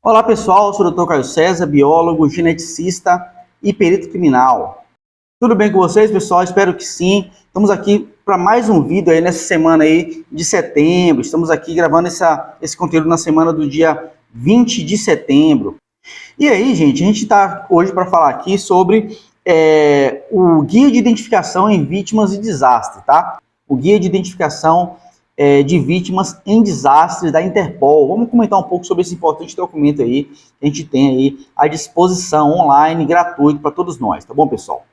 Olá pessoal, eu sou o Dr. Caio César, biólogo, geneticista e perito criminal. Tudo bem com vocês, pessoal? Espero que sim. Estamos aqui para mais um vídeo aí nessa semana aí de setembro. Estamos aqui gravando esse conteúdo na semana do dia 20 de setembro. E aí, gente, a gente está hoje para falar aqui sobre o Guia de Identificação em Vítimas de Desastre, tá? O Guia de Identificação de Vítimas em Desastres da Interpol. Vamos comentar um pouco sobre esse importante documento aí que a gente tem aí à disposição online, gratuito para todos nós, tá bom, pessoal?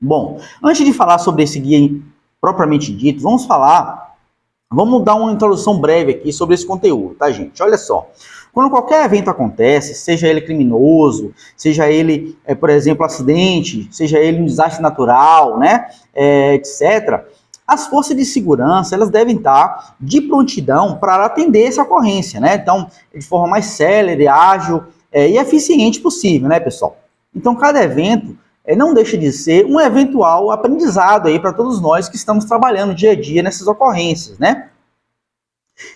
Bom, antes de falar sobre esse guia propriamente dito, vamos dar uma introdução breve aqui sobre esse conteúdo, tá, gente? Olha só. Quando qualquer evento acontece, seja ele criminoso, seja ele, por exemplo, acidente, seja ele um desastre natural, né, etc., as forças de segurança, elas devem estar de prontidão para atender essa ocorrência, né? Então, de forma mais célere, ágil e eficiente possível, né, pessoal? Então, cada evento não deixa de ser um eventual aprendizado aí para todos nós que estamos trabalhando dia a dia nessas ocorrências, né?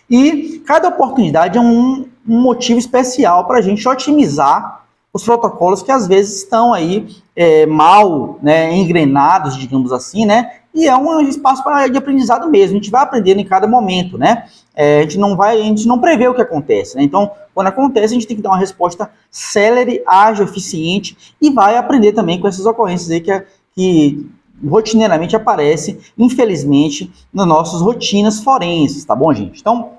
E cada oportunidade é um motivo especial para a gente otimizar os protocolos que às vezes estão aí mal, né, engrenados, digamos assim, né? E é um espaço de aprendizado mesmo. A gente vai aprendendo em cada momento, né? A gente não prevê o que acontece, né? Então, quando acontece, a gente tem que dar uma resposta célere, ágil, eficiente e vai aprender também com essas ocorrências aí que rotineiramente aparece, infelizmente, nas nossas rotinas forenses, tá bom, gente? Então,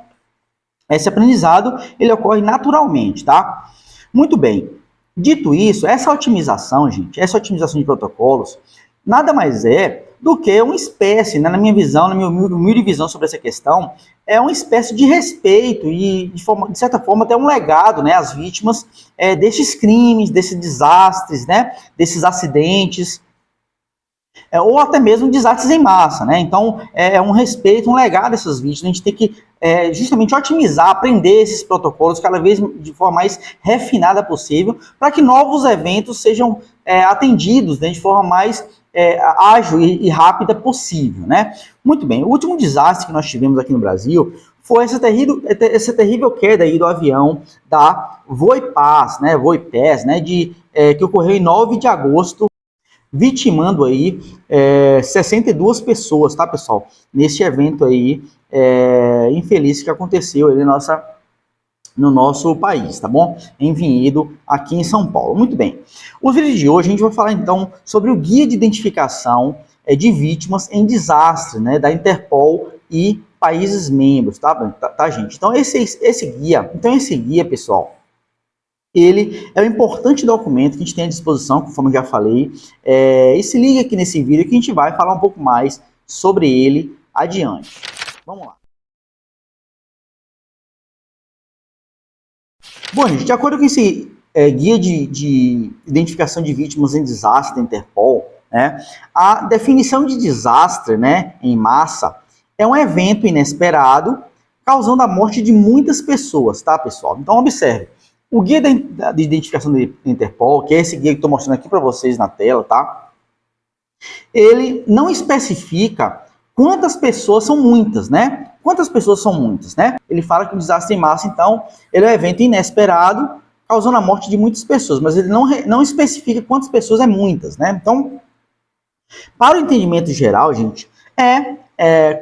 esse aprendizado, ele ocorre naturalmente, tá? Muito bem. Dito isso, essa otimização, gente, essa otimização de protocolos, nada mais é do que uma espécie, né, na minha visão, na minha humilde visão sobre essa questão, é uma espécie de respeito e, de certa forma, até um legado, né, às vítimas desses crimes, desses desastres, né, desses acidentes, ou até mesmo desastres em massa, né? Então, é um respeito, um legado dessas vítimas. A gente tem que justamente otimizar, aprender esses protocolos cada vez de forma mais refinada possível, para que novos eventos sejam atendidos, né, de forma mais ágil e rápida possível, né? Muito bem, o último desastre que nós tivemos aqui no Brasil foi essa terrível queda aí do avião da Voipaz, né, que ocorreu em 9 de agosto, vitimando aí 62 pessoas, tá, pessoal? Nesse evento aí infeliz que aconteceu aí no nosso país, tá bom? Em Vinhedo, aqui em São Paulo. Muito bem. O vídeo de hoje a gente vai falar então sobre o guia de identificação de vítimas em desastre, né, da Interpol e países membros, tá, gente? Então esse guia, pessoal, ele é um importante documento que a gente tem à disposição, conforme eu já falei, e se liga aqui nesse vídeo que a gente vai falar um pouco mais sobre ele adiante. Vamos lá. Bom, gente, de acordo com esse guia de identificação de vítimas em desastre da Interpol, né, a definição de desastre, né, em massa é um evento inesperado causando a morte de muitas pessoas, tá, pessoal? Então, observe. O guia de identificação da Interpol, que é esse guia que estou mostrando aqui para vocês na tela, tá? Ele não especifica quantas pessoas são muitas, né? Quantas pessoas são muitas, né? Ele fala que o desastre em massa, então, ele é um evento inesperado, causando a morte de muitas pessoas, mas ele não especifica quantas pessoas é muitas, né? Então, para o entendimento geral, gente,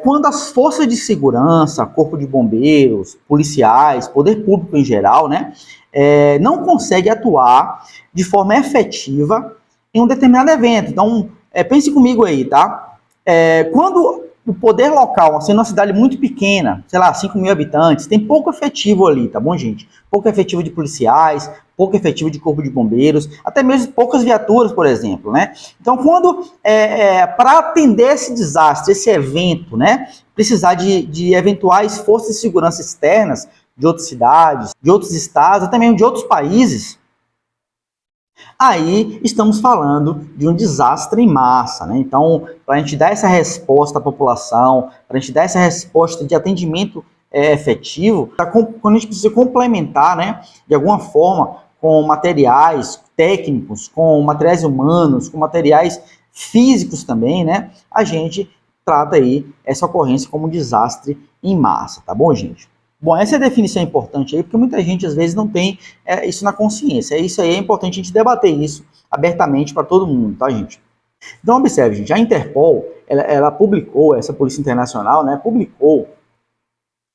quando as forças de segurança, corpo de bombeiros, policiais, poder público em geral, né, não consegue atuar de forma efetiva em um determinado evento. Então, pense comigo aí, tá? Quando o poder local, sendo uma cidade muito pequena, sei lá, 5 mil habitantes, tem pouco efetivo ali, tá bom, gente? Pouco efetivo de policiais, pouco efetivo de corpo de bombeiros, até mesmo poucas viaturas, por exemplo, né? Então, quando, para atender esse desastre, esse evento, né, precisar de eventuais forças de segurança externas de outras cidades, de outros estados, até mesmo de outros países, aí estamos falando de um desastre em massa, né? Então, para a gente dar essa resposta à população, para a gente dar essa resposta de atendimento efetivo, quando a gente precisa complementar, né, de alguma forma, com materiais técnicos, com materiais humanos, com materiais físicos também, né, a gente trata aí essa ocorrência como um desastre em massa, tá bom, gente? Bom, essa definição é importante aí, porque muita gente às vezes não tem isso na consciência. Isso aí é importante a gente debater isso abertamente para todo mundo, tá, gente? Então, observe, gente, a Interpol, ela publicou, essa Polícia Internacional, né, publicou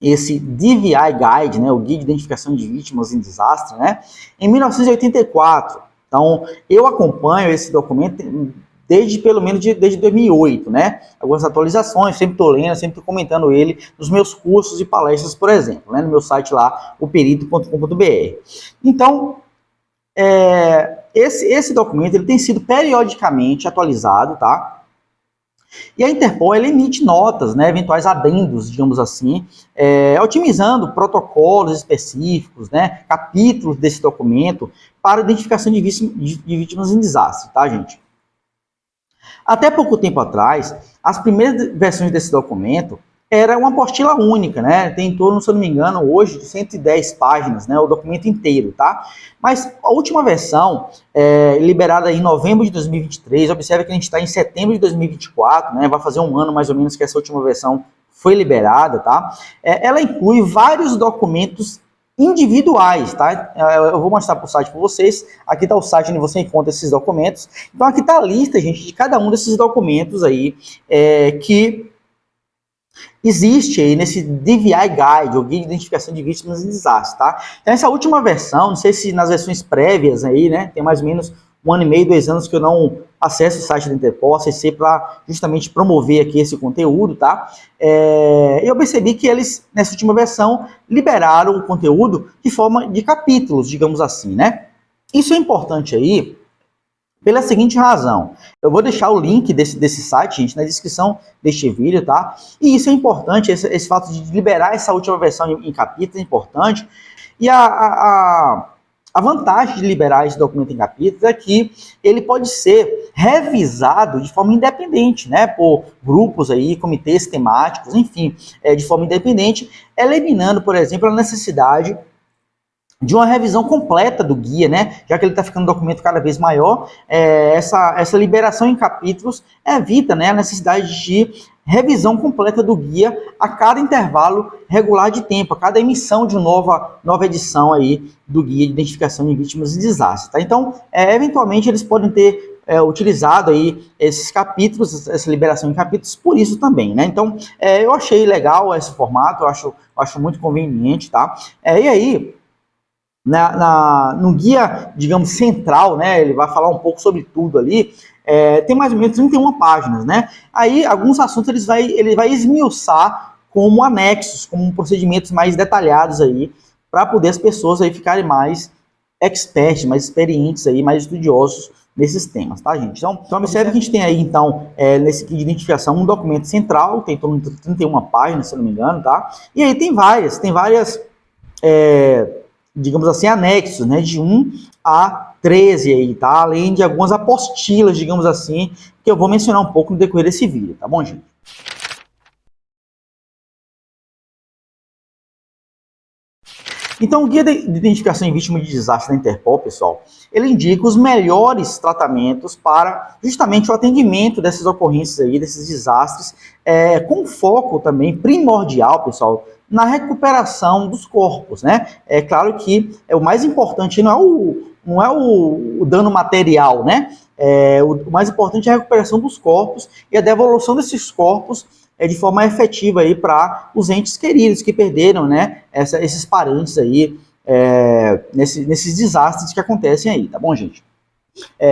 esse DVI Guide, né, o Guia de Identificação de Vítimas em Desastre, né, em 1984. Então, eu acompanho esse documento desde, pelo menos, desde 2008, né, algumas atualizações, sempre estou lendo, sempre estou comentando ele nos meus cursos e palestras, por exemplo, né, no meu site lá, operito.com.br. Então, esse documento ele tem sido periodicamente atualizado, tá? E a Interpol ela emite notas, né, eventuais adendos, digamos assim, otimizando protocolos específicos, né, capítulos desse documento para identificação de vítimas em desastre, tá, gente? Até pouco tempo atrás, as primeiras versões desse documento era uma apostila única, né? Tem em torno, se eu não me engano, hoje de 110 páginas, né? O documento inteiro, tá? Mas a última versão, liberada em novembro de 2023, observe que a gente está em setembro de 2024, né? Vai fazer um ano mais ou menos que essa última versão foi liberada, tá? Ela inclui vários documentos individuais, tá? Eu vou mostrar para o site para vocês. Aqui está o site onde você encontra esses documentos. Então aqui está a lista, gente, de cada um desses documentos aí que existe aí nesse DVI Guide, o Guia de Identificação de Vítimas em Desastre, tá? Então essa última versão, não sei se nas versões prévias aí, né, tem mais ou menos 1 ano e meio, 2 anos que eu não acesso o site da Interpol, acessei para justamente promover aqui esse conteúdo, tá? Eu percebi que eles, nessa última versão, liberaram o conteúdo de forma de capítulos, digamos assim, né? Isso é importante aí, pela seguinte razão, eu vou deixar o link desse site, gente, na descrição deste vídeo, tá? E isso é importante, esse fato de liberar essa última versão em capítulos é importante. E a vantagem de liberar esse documento em capítulos é que ele pode ser revisado de forma independente, né? Por grupos aí, comitês temáticos, enfim, de forma independente, eliminando, por exemplo, a necessidade de uma revisão completa do guia, né? Já que ele está ficando um documento cada vez maior, essa liberação em capítulos evita, né, a necessidade de revisão completa do guia a cada intervalo regular de tempo, a cada emissão de uma nova edição aí do guia de identificação de vítimas de desastre, tá? Então, eventualmente eles podem ter utilizado aí esses capítulos, essa liberação em capítulos, por isso também, né? Então, eu achei legal esse formato, eu acho muito conveniente, tá? E aí, no guia, digamos, central, né, ele vai falar um pouco sobre tudo ali, tem mais ou menos 31 páginas, né? Aí, alguns assuntos ele vai esmiuçar como anexos, como procedimentos mais detalhados aí, para poder as pessoas aí ficarem mais experts, mais experientes aí, mais estudiosos nesses temas, tá, gente? Então observe que a gente tem aí, então, nesse guia de identificação, um documento central, tem em torno de 31 páginas, se eu não me engano, tá? E aí tem várias, digamos assim, anexos, né, de 1 a 13 aí, tá? Além de algumas apostilas, digamos assim, que eu vou mencionar um pouco no decorrer desse vídeo, tá bom, gente? Então, o Guia de Identificação em Vítima de Desastre da Interpol, pessoal, ele indica os melhores tratamentos para justamente o atendimento dessas ocorrências aí, desses desastres, com foco também primordial, pessoal, na recuperação dos corpos, né? É claro que o mais importante não é o dano material, né? O mais importante é a recuperação dos corpos e a devolução desses corpos de forma efetiva aí para os entes queridos que perderam, né, esses parentes aí nesses desastres que acontecem aí, tá bom, gente?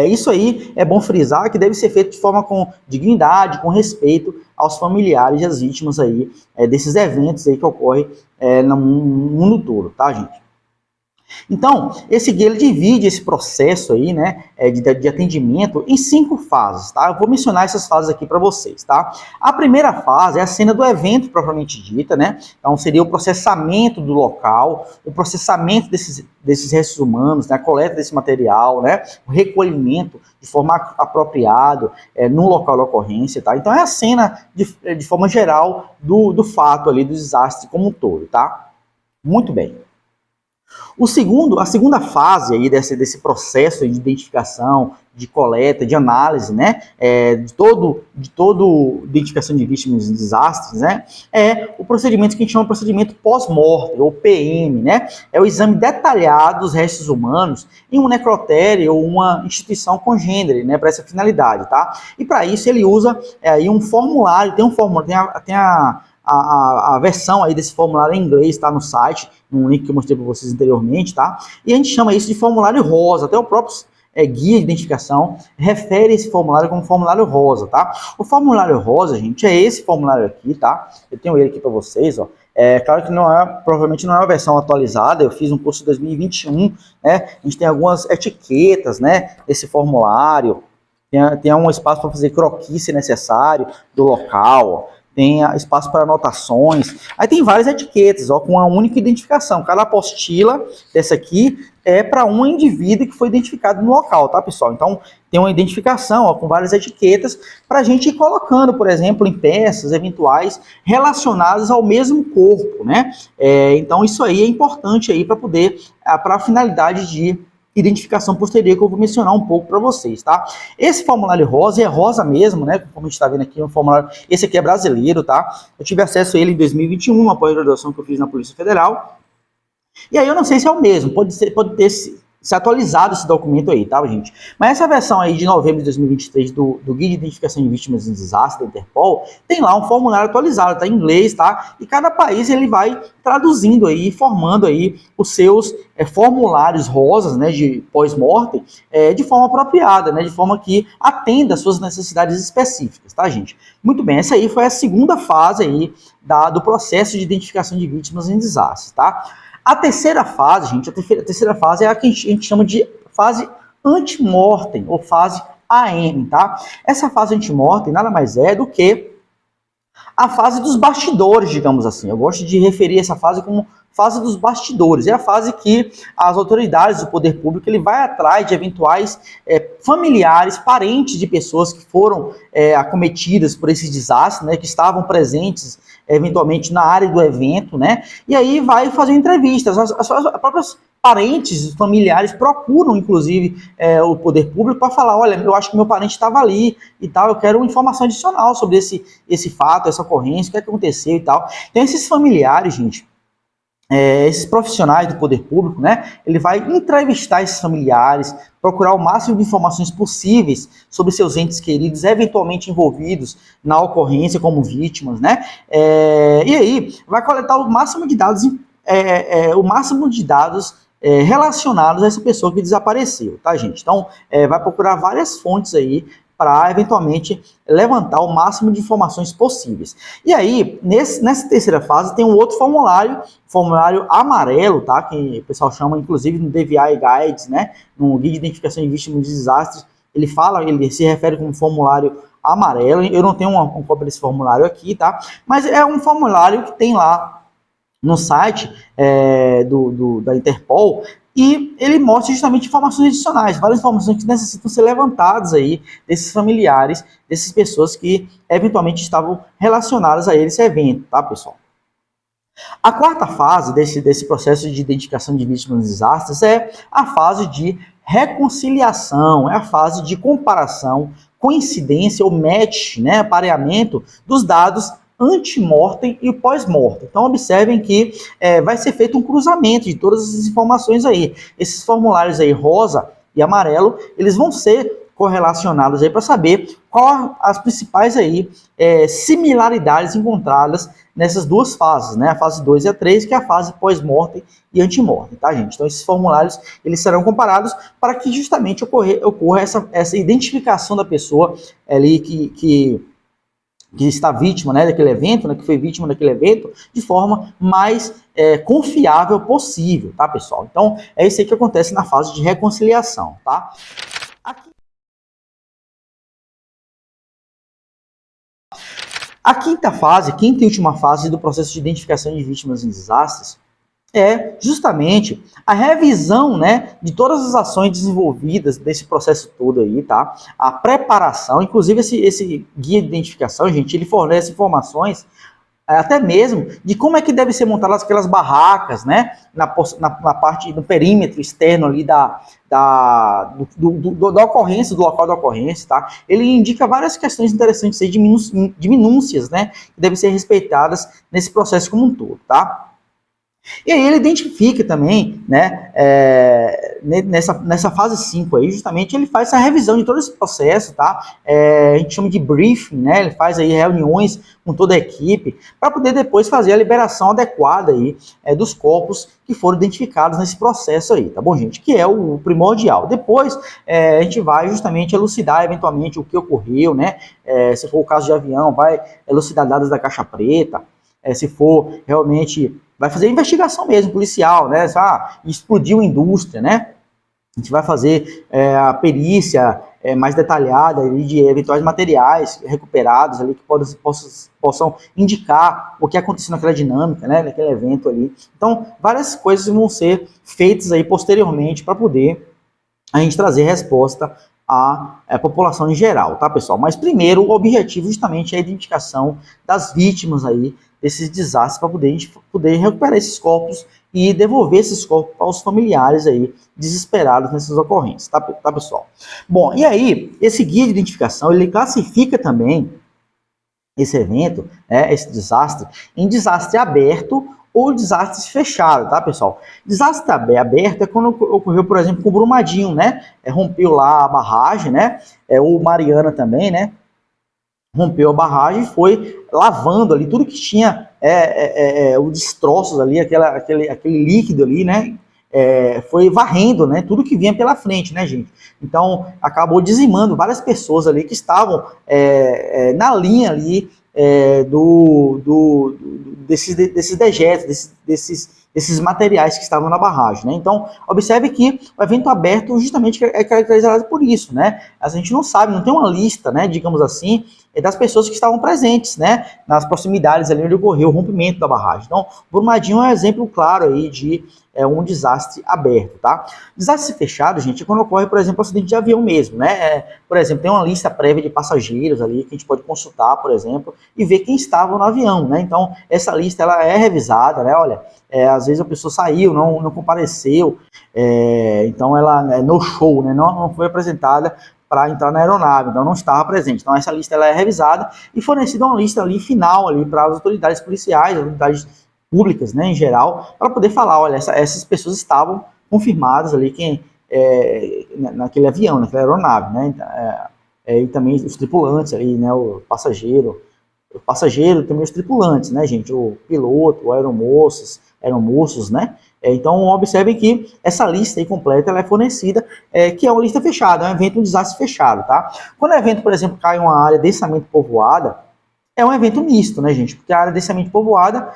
Isso aí é bom frisar que deve ser feito de forma com dignidade, com respeito aos familiares e às vítimas aí desses eventos aí que ocorrem no mundo todo, tá, gente? Então, esse guia ele divide esse processo aí, né, de atendimento em 5 fases, tá? Eu vou mencionar essas fases aqui para vocês, tá? A primeira fase é a cena do evento propriamente dita, né? Então, seria o processamento do local, o processamento desses restos humanos, né? A coleta desse material, né? O recolhimento de forma apropriada no local da ocorrência, tá? Então, é a cena, de forma geral, do fato ali, do desastre como um todo, tá? Muito bem. A segunda fase aí desse processo de identificação, de coleta, de análise, né, de todo identificação de vítimas de desastres, né, é o procedimento que a gente chama de procedimento pós-mortem, ou PM, né, é o exame detalhado dos restos humanos em um necrotério ou uma instituição congênere, né, para essa finalidade, tá? E para isso ele usa aí um formulário, tem a versão aí desse formulário em inglês, tá no site, no link que eu mostrei para vocês anteriormente, tá? E a gente chama isso de formulário rosa, até o próprio guia de identificação refere esse formulário como formulário rosa, tá? O formulário rosa, gente, é esse formulário aqui, tá? Eu tenho ele aqui para vocês, ó. É claro que provavelmente não é uma versão atualizada, eu fiz um curso em 2021, né? A gente tem algumas etiquetas, né, desse formulário, tem um espaço para fazer croquis se necessário do local, ó. Tem espaço para anotações, aí tem várias etiquetas, ó, com uma única identificação. Cada apostila dessa aqui é para um indivíduo que foi identificado no local, tá, pessoal? Então, tem uma identificação, ó, com várias etiquetas para a gente ir colocando, por exemplo, em peças eventuais relacionadas ao mesmo corpo, né? Então, isso aí é importante aí para poder, para a finalidade de identificação posterior, que eu vou mencionar um pouco para vocês, tá? Esse formulário rosa é rosa mesmo, né? Como a gente está vendo aqui, um formulário, esse aqui é brasileiro, tá? Eu tive acesso a ele em 2021, uma pós-graduação que eu fiz na Polícia Federal. E aí eu não sei se é o mesmo, pode ter se atualizado esse documento aí, tá, gente? Mas essa versão aí de novembro de 2023 do Guia de Identificação de Vítimas de Desastre da Interpol, tem lá um formulário atualizado, tá em inglês, tá? E cada país ele vai traduzindo aí, formando aí os seus formulários rosas, né, de pós-mortem, de forma apropriada, né, de forma que atenda às suas necessidades específicas, tá, gente? Muito bem, essa aí foi a segunda fase aí do processo de identificação de vítimas em desastres, tá? A terceira fase, gente, a terceira fase é a que a gente chama de fase antemortem, ou fase AM, tá? Essa fase antemortem nada mais é do que a fase dos bastidores, digamos assim. Eu gosto de referir essa fase como fase dos bastidores. É a fase que as autoridades do poder público ele vai atrás de eventuais familiares, parentes de pessoas que foram acometidas por esse desastre, né, que estavam presentes eventualmente na área do evento, né? E aí vai fazer entrevistas. As próprias parentes, familiares procuram, inclusive, o poder público para falar, olha, eu acho que meu parente estava ali e tal, eu quero uma informação adicional sobre esse fato, essa ocorrência, o que aconteceu e tal. Então, esses familiares, gente, esses profissionais do poder público, né, ele vai entrevistar esses familiares, procurar o máximo de informações possíveis sobre seus entes queridos, eventualmente envolvidos na ocorrência como vítimas, né, e aí vai coletar o máximo de dados, relacionados a essa pessoa que desapareceu, tá, gente? Então, vai procurar várias fontes aí para eventualmente levantar o máximo de informações possíveis. E aí, nessa terceira fase, tem um outro formulário amarelo, tá? Que o pessoal chama, inclusive, no DVI Guides, né? No Guia de Identificação de Vítimas de Desastres, ele se refere como formulário amarelo. Eu não tenho uma cópia desse formulário aqui, tá? Mas é um formulário que tem lá no site da Interpol, e ele mostra justamente informações adicionais, várias informações que necessitam ser levantadas aí desses familiares, dessas pessoas que eventualmente estavam relacionadas a esse evento, tá, pessoal? A quarta fase desse processo de identificação de vítimas de desastres é a fase de reconciliação, é a fase de comparação, coincidência ou match, né, aparelhamento dos dados antemortem e pós-mortem. Então, observem que vai ser feito um cruzamento de todas essas informações aí. Esses formulários aí, rosa e amarelo, eles vão ser correlacionados aí para saber qual as principais aí similaridades encontradas nessas duas fases, né? A fase 2 e a 3, que é a fase pós-mortem e antemortem, tá, gente? Então, esses formulários, eles serão comparados para que justamente ocorra essa identificação da pessoa ali que está vítima, né, daquele evento, né, que foi vítima daquele evento, de forma mais confiável possível, tá, pessoal? Então, é isso aí que acontece na fase de reconciliação, tá? A quinta e última fase do processo de identificação de vítimas em desastres é justamente a revisão, né, de todas as ações desenvolvidas desse processo todo aí, tá? A preparação, inclusive esse guia de identificação, gente, ele fornece informações até mesmo de como é que deve ser montadas aquelas barracas, né, na parte do perímetro externo ali da ocorrência, do local da ocorrência, tá? Ele indica várias questões interessantes aí de minúcias, né, que devem ser respeitadas nesse processo como um todo, tá? E aí ele identifica também, né, nessa fase 5 aí, justamente ele faz essa revisão de todo esse processo, tá? A gente chama de briefing, né? Ele faz aí reuniões com toda a equipe para poder depois fazer a liberação adequada aí dos corpos que foram identificados nesse processo aí, tá bom, gente? Que é o primordial. Depois a gente vai justamente elucidar eventualmente o que ocorreu, né? Se for o caso de avião, vai elucidar dados da caixa preta. Se for realmente, vai fazer investigação mesmo, policial, né? Explodiu a indústria, né? A gente vai fazer a perícia mais detalhada ali de eventuais materiais recuperados ali que possam indicar o que aconteceu naquela dinâmica, né? Naquele evento ali. Então, várias coisas vão ser feitas aí posteriormente para poder a gente trazer resposta à população em geral, tá, pessoal? Mas primeiro, o objetivo justamente é a identificação das vítimas aí desses desastres para a gente poder recuperar esses corpos e devolver esses corpos aos familiares aí desesperados nessas ocorrências, tá pessoal? Bom, e aí, esse guia de identificação, ele classifica também esse evento, esse desastre, em desastre aberto ou desastre fechado, tá, pessoal? Desastre aberto é quando ocorreu, por exemplo, com o Brumadinho, né? Rompeu lá a barragem, né? O Mariana também, né? Rompeu a barragem e foi lavando ali tudo que tinha os destroços ali, aquele líquido ali, né? Foi varrendo, né? Tudo que vinha pela frente, né, gente? Então, acabou dizimando várias pessoas ali que estavam na linha ali desses dejetos, desses materiais que estavam na barragem, né? Então, observe que o evento aberto justamente é caracterizado por isso, né? A gente não sabe, não tem uma lista, né, digamos assim, das pessoas que estavam presentes, né, nas proximidades ali onde ocorreu o rompimento da barragem. Então, Brumadinho é um exemplo claro aí de um desastre aberto, tá? Desastre fechado, gente, é quando ocorre, por exemplo, um acidente de avião mesmo, né? Por exemplo, tem uma lista prévia de passageiros ali que a gente pode consultar, por exemplo, e ver quem estava no avião, né? Então, essa lista, ela é revisada, né? Olha, às vezes a pessoa saiu, não compareceu, então ela no show, né? Não foi apresentada para entrar na aeronave, então não estava presente. Então essa lista ela é revisada e fornecida uma lista ali final ali para as autoridades policiais, autoridades públicas, né, em geral, para poder falar, olha, essas pessoas estavam confirmadas ali naquele avião, naquela aeronave, né? E também os tripulantes ali, né, o passageiro e também os tripulantes, né, gente, o piloto, o aeromoços, né? Então, observem que essa lista aí completa ela é fornecida, que é uma lista fechada, é um evento, um desastre fechado, tá? Quando o evento, por exemplo, cai em uma área densamente povoada, é um evento misto, né, gente? Porque a área densamente povoada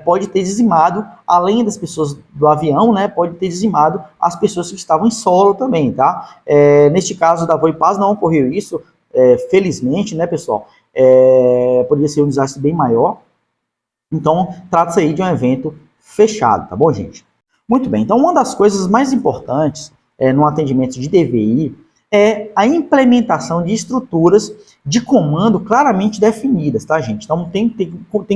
pode ter dizimado, além das pessoas do avião, né, pode ter dizimado as pessoas que estavam em solo também, tá? Neste caso da Voipaz não ocorreu isso, felizmente, né, pessoal? Poderia ser um desastre bem maior. Então, trata-se aí de um evento fechado, tá bom, gente? Muito bem, então uma das coisas mais importantes no atendimento de DVI é a implementação de estruturas de comando claramente definidas, tá, gente? Então tem que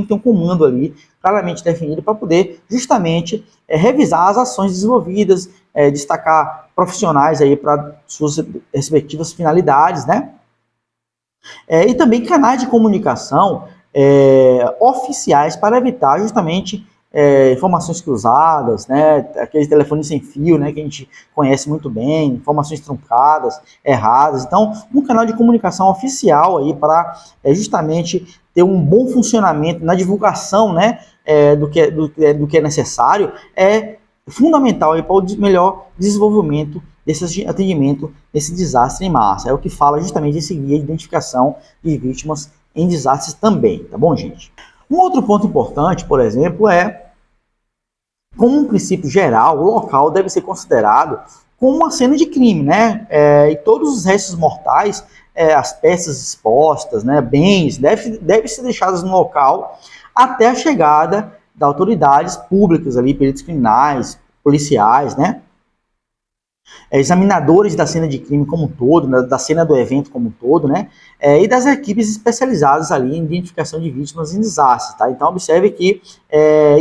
ter um comando ali claramente definido para poder justamente revisar as ações desenvolvidas, destacar profissionais aí para suas respectivas finalidades, né? E também canais de comunicação oficiais para evitar justamente informações cruzadas, né, aquele telefone sem fio, né, que a gente conhece muito bem, informações truncadas, erradas. Então, um canal de comunicação oficial aí para justamente ter um bom funcionamento na divulgação, né, do que é necessário, é fundamental aí para o melhor desenvolvimento desse atendimento, desse desastre em massa. É o que fala justamente esse guia de identificação de vítimas em desastres também, tá bom, gente? Um outro ponto importante, por exemplo, como um princípio geral, o local deve ser considerado como uma cena de crime, né? E todos os restos mortais, as peças expostas, né, bens, devem ser deixados no local até a chegada das autoridades públicas ali, peritos criminais, policiais, né? examinadores da cena de crime como um todo, né, da cena do evento como um todo, né, e das equipes especializadas ali em identificação de vítimas em desastres, tá? Então observe que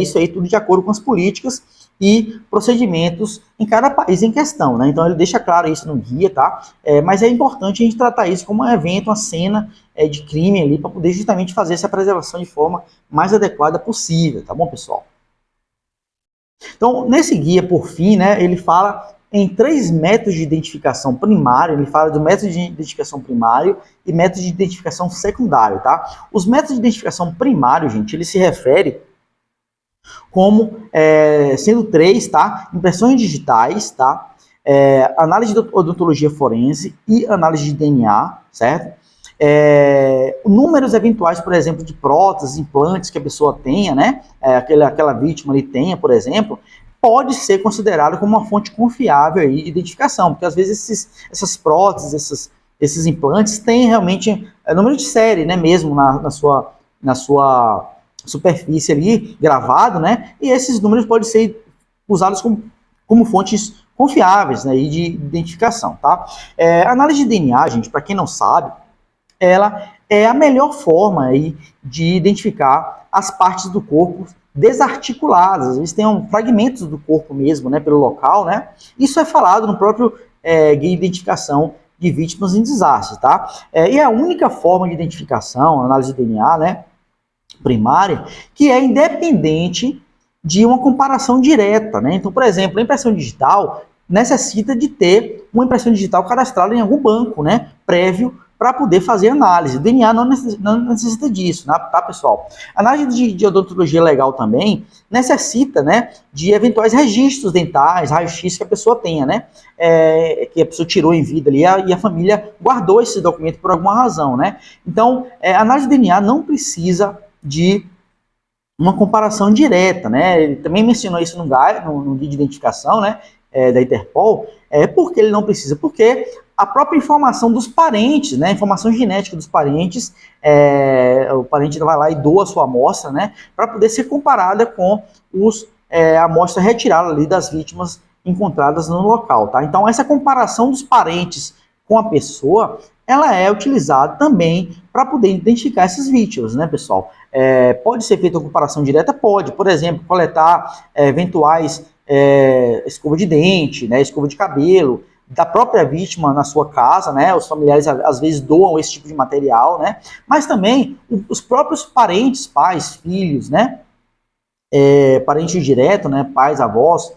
isso aí tudo de acordo com as políticas e procedimentos em cada país em questão, né? Então ele deixa claro isso no guia, tá? Mas é importante a gente tratar isso como um evento, uma cena de crime ali, para poder justamente fazer essa preservação de forma mais adequada possível, tá bom, pessoal? Então, nesse guia, por fim, né, ele fala em 3 métodos de identificação primário, ele fala do método de identificação primário e método de identificação secundário, tá? Os métodos de identificação primário, gente, ele se refere como sendo 3, tá? Impressões digitais, tá? Análise de odontologia forense e análise de DNA, certo? Números eventuais, por exemplo, de próteses, implantes que a pessoa tenha, né? Aquela vítima ali tenha, por exemplo, pode ser considerado como uma fonte confiável aí de identificação, porque às vezes essas próteses, esses implantes têm realmente número de série, né? Mesmo na sua superfície ali, gravado, né? E esses números podem ser usados como fontes confiáveis, né, de identificação, tá? Análise de DNA, gente, para quem não sabe, ela é a melhor forma aí de identificar as partes do corpo desarticuladas. Às vezes tem fragmentos do corpo mesmo, né, pelo local, né? Isso é falado no próprio guia de identificação de vítimas em desastres, tá? E a única forma de identificação, análise de DNA, né, primária, que é independente de uma comparação direta, né? Então, por exemplo, a impressão digital necessita de ter uma impressão digital cadastrada em algum banco, né, prévio para poder fazer análise. O DNA não necessita disso, tá, pessoal? A análise de odontologia legal também necessita, né, de eventuais registros dentais, raio-x que a pessoa tenha, né, que a pessoa tirou em vida ali e a família guardou esse documento por alguma razão, né? Então, a análise de DNA não precisa de uma comparação direta, né? Ele também mencionou isso no guia de identificação, né, da Interpol, porque ele não precisa, porque a própria informação dos parentes, né, a informação genética dos parentes, o parente vai lá e doa a sua amostra, né, para poder ser comparada com a amostra retirada ali das vítimas encontradas no local, tá? Então essa comparação dos parentes com a pessoa, ela é utilizada também para poder identificar essas vítimas, né, pessoal? Pode ser feita uma comparação direta? Pode. Por exemplo, coletar eventuais escova de dente, né, escova de cabelo, da própria vítima na sua casa, né, os familiares às vezes doam esse tipo de material, né, mas também os próprios parentes, pais, filhos, né, parente direto, né, pais, avós,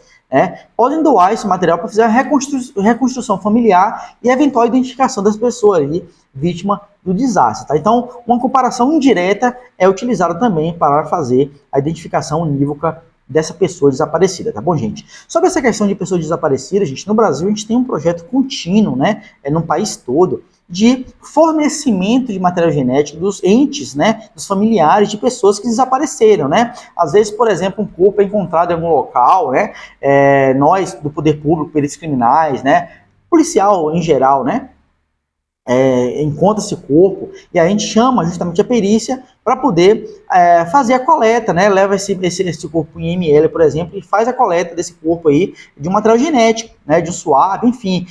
podem doar esse material para fazer a reconstrução familiar e a eventual identificação das pessoas ali, vítima do desastre, tá? Então, uma comparação indireta é utilizada também para fazer a identificação unívoca dessa pessoa desaparecida, tá bom, gente? Sobre essa questão de pessoas desaparecidas, gente, no Brasil a gente tem um projeto contínuo, né, no país todo, de fornecimento de material genético dos entes, né, dos familiares de pessoas que desapareceram, né? Às vezes, por exemplo, um corpo é encontrado em algum local, né? Nós, do poder público, peritos criminais, né? Policial em geral, né? Encontra esse corpo e a gente chama justamente a perícia para poder fazer a coleta, né? Leva esse corpo em IML, por exemplo, e faz a coleta desse corpo aí de um material genético, né? De um swab, enfim,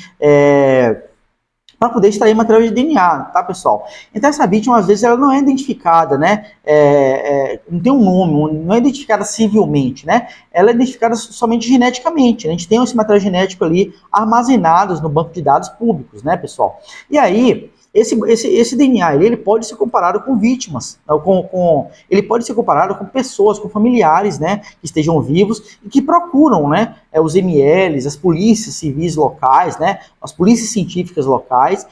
para poder extrair material de DNA, tá, pessoal? Então essa vítima, às vezes, ela não é identificada, né? Não tem um nome, não é identificada civilmente, né? Ela é identificada somente geneticamente. A gente tem esse material genético ali armazenados no banco de dados públicos, né, pessoal? E aí, esse DNA, ele pode ser comparado com vítimas, ele pode ser comparado com pessoas, com familiares, né, que estejam vivos e que procuram, né, os MLs, as polícias civis locais, né, as polícias científicas locais,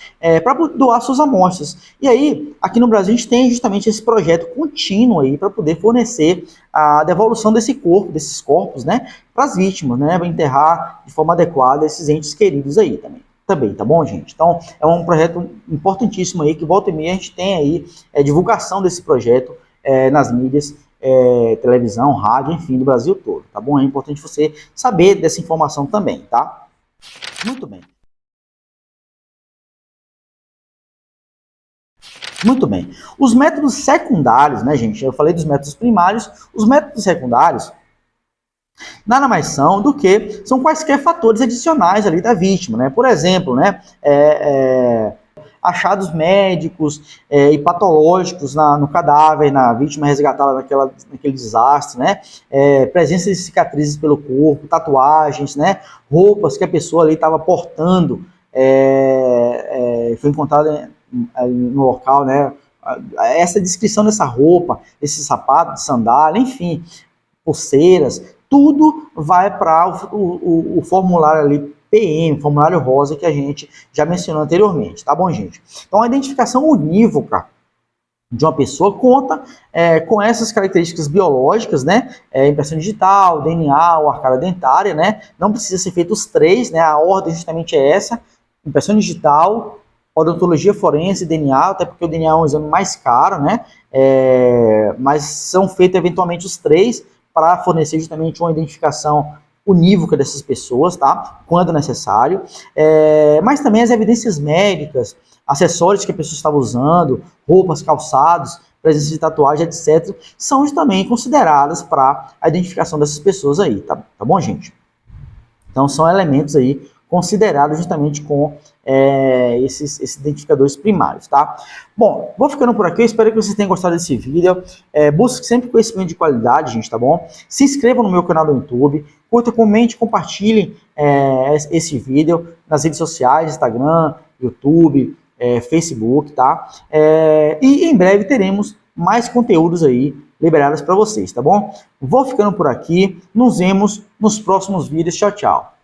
para doar suas amostras. E aí, aqui no Brasil, a gente tem justamente esse projeto contínuo aí para poder fornecer a devolução desses corpos, né, para as vítimas, né, para enterrar de forma adequada esses entes queridos aí também, tá bom, gente? Então, é um projeto importantíssimo aí, que volta e meia a gente tem aí divulgação desse projeto nas mídias, televisão, rádio, enfim, do Brasil todo, tá bom? É importante você saber dessa informação também, tá? Muito bem. Muito bem. Os métodos secundários, né, gente? Eu falei dos métodos primários, os métodos secundários, Nada mais são quaisquer fatores adicionais ali da vítima, né? Por exemplo, né, achados médicos e patológicos no cadáver, na vítima resgatada naquele desastre, né? Presença de cicatrizes pelo corpo, tatuagens, né? Roupas que a pessoa ali estava portando, foi encontrada no local, né? Essa descrição dessa roupa, esse sapato de sandália, enfim, pulseiras, tudo vai para o formulário ali PM, formulário rosa, que a gente já mencionou anteriormente, tá bom, gente? Então, a identificação unívoca de uma pessoa conta com essas características biológicas, né? Impressão digital, DNA ou arcada dentária, né? Não precisa ser feito os três, né? A ordem justamente é essa: impressão digital, odontologia forense, DNA, até porque o DNA é um exame mais caro, né? Mas são feitos eventualmente os três para fornecer justamente uma identificação unívoca dessas pessoas, tá? Quando necessário. Mas também as evidências médicas, acessórios que a pessoa estava usando, roupas, calçados, presença de tatuagem, etc., são também consideradas para a identificação dessas pessoas aí, tá bom, gente? Então, são elementos aí considerados justamente com esses identificadores primários, tá? Bom, vou ficando por aqui, eu espero que vocês tenham gostado desse vídeo. Busque sempre conhecimento de qualidade, gente, tá bom? Se inscrevam no meu canal do YouTube, curta, comente, compartilhem esse vídeo nas redes sociais, Instagram, YouTube, Facebook, tá? E em breve teremos mais conteúdos aí liberados para vocês, tá bom? Vou ficando por aqui, nos vemos nos próximos vídeos, tchau, tchau.